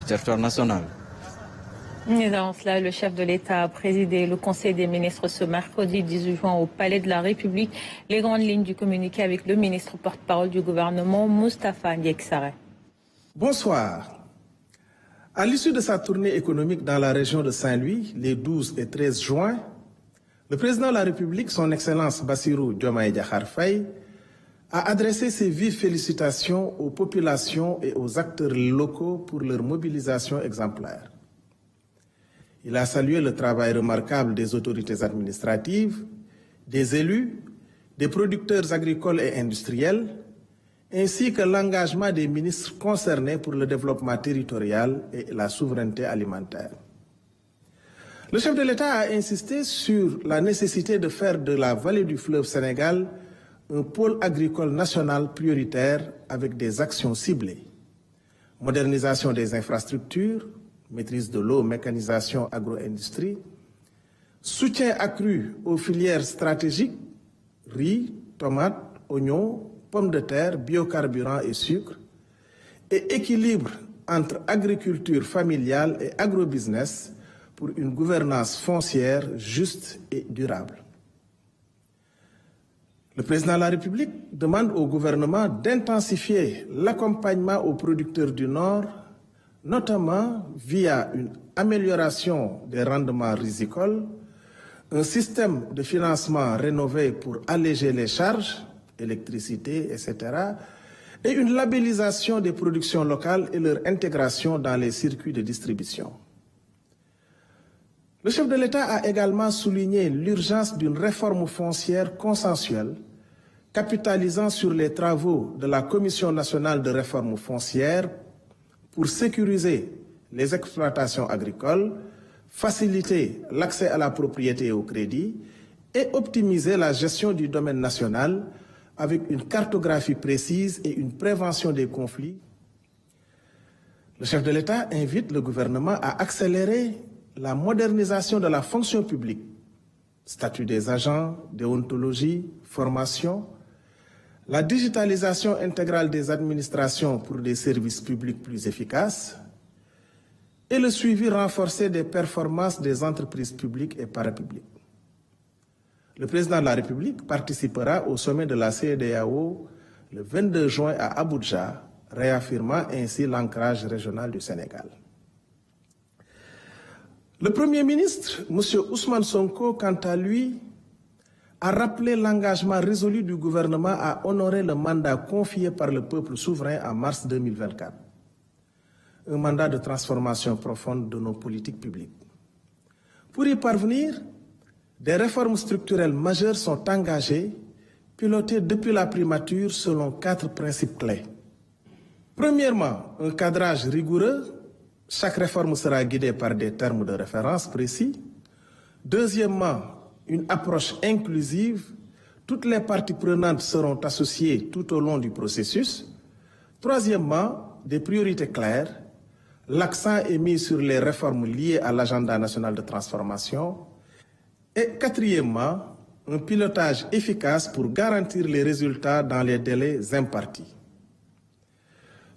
territoire national. Et dans cela, le chef de l'État a présidé le Conseil des ministres ce mercredi 18 juin au Palais de la République. Les grandes lignes du communiqué avec le ministre porte-parole du gouvernement, Moustapha Ndiaye. Bonsoir. À l'issue de sa tournée économique dans la région de Saint-Louis, les 12 et 13 juin, le président de la République, son Excellence Bassirou Diomaye Diakhar Faye, a adressé ses vives félicitations aux populations et aux acteurs locaux pour leur mobilisation exemplaire. Il a salué le travail remarquable des autorités administratives, des élus, des producteurs agricoles et industriels, ainsi que l'engagement des ministres concernés pour le développement territorial et la souveraineté alimentaire. Le chef de l'État a insisté sur la nécessité de faire de la vallée du fleuve Sénégal un pôle agricole national prioritaire avec des actions ciblées. Modernisation des infrastructures, maîtrise de l'eau, mécanisation agro-industrie, soutien accru aux filières stratégiques, riz, tomates, oignons, pommes de terre, biocarburants et sucre, et équilibre entre agriculture familiale et agrobusiness pour une gouvernance foncière juste et durable. Le président de la République demande au gouvernement d'intensifier l'accompagnement aux producteurs du Nord, notamment via une amélioration des rendements rizicoles, un système de financement rénové pour alléger les charges, électricité, etc., et une labellisation des productions locales et leur intégration dans les circuits de distribution. Le chef de l'État a également souligné l'urgence d'une réforme foncière consensuelle, capitalisant sur les travaux de la Commission nationale de réforme foncière pour sécuriser les exploitations agricoles, faciliter l'accès à la propriété et au crédit et optimiser la gestion du domaine national avec une cartographie précise et une prévention des conflits. Le chef de l'État invite le gouvernement à accélérer la modernisation de la fonction publique, statut des agents, déontologie, formation, la digitalisation intégrale des administrations pour des services publics plus efficaces et le suivi renforcé des performances des entreprises publiques et parapubliques. Le président de la République participera au sommet de la CEDEAO le 22 juin à Abuja, réaffirmant ainsi l'ancrage régional du Sénégal. Le Premier ministre, M. Ousmane Sonko, quant à lui, a rappelé l'engagement résolu du gouvernement à honorer le mandat confié par le peuple souverain en mars 2024. Un mandat de transformation profonde de nos politiques publiques. Pour y parvenir, des réformes structurelles majeures sont engagées, pilotées depuis la primature selon 4 principes clés. Premièrement, un cadrage rigoureux. Chaque réforme sera guidée par des termes de référence précis. Deuxièmement, une approche inclusive. Toutes les parties prenantes seront associées tout au long du processus. Troisièmement, des priorités claires. L'accent est mis sur les réformes liées à l'agenda national de transformation. Et quatrièmement, un pilotage efficace pour garantir les résultats dans les délais impartis.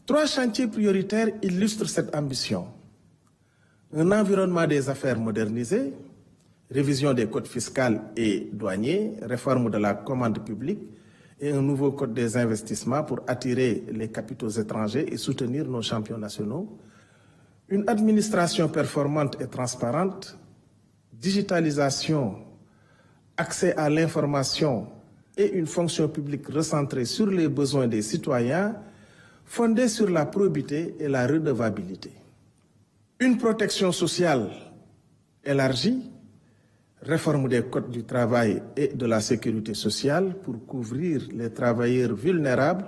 3 chantiers prioritaires illustrent cette ambition. Un environnement des affaires modernisé, révision des codes fiscaux et douaniers, réforme de la commande publique et un nouveau code des investissements pour attirer les capitaux étrangers et soutenir nos champions nationaux. Une administration performante et transparente, digitalisation, accès à l'information et une fonction publique recentrée sur les besoins des citoyens, fondée sur la probité et la redevabilité. Une protection sociale élargie, réforme des codes du travail et de la sécurité sociale pour couvrir les travailleurs vulnérables,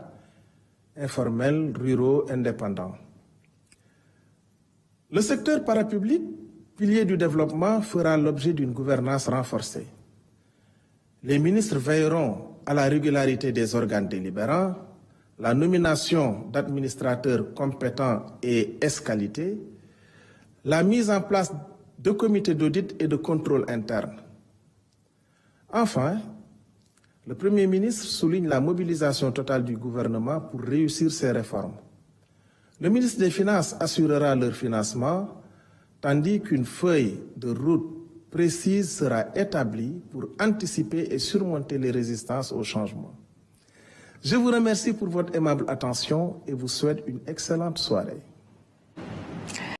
informels, ruraux, indépendants. Le secteur parapublic, pilier du développement, fera l'objet d'une gouvernance renforcée. Les ministres veilleront à la régularité des organes délibérants, la nomination d'administrateurs compétents et ès-qualité, la mise en place de comités d'audit et de contrôle interne. Enfin, le Premier ministre souligne la mobilisation totale du gouvernement pour réussir ces réformes. Le ministre des Finances assurera leur financement, tandis qu'une feuille de route précise sera établie pour anticiper et surmonter les résistances au changement. Je vous remercie pour votre aimable attention et vous souhaite une excellente soirée.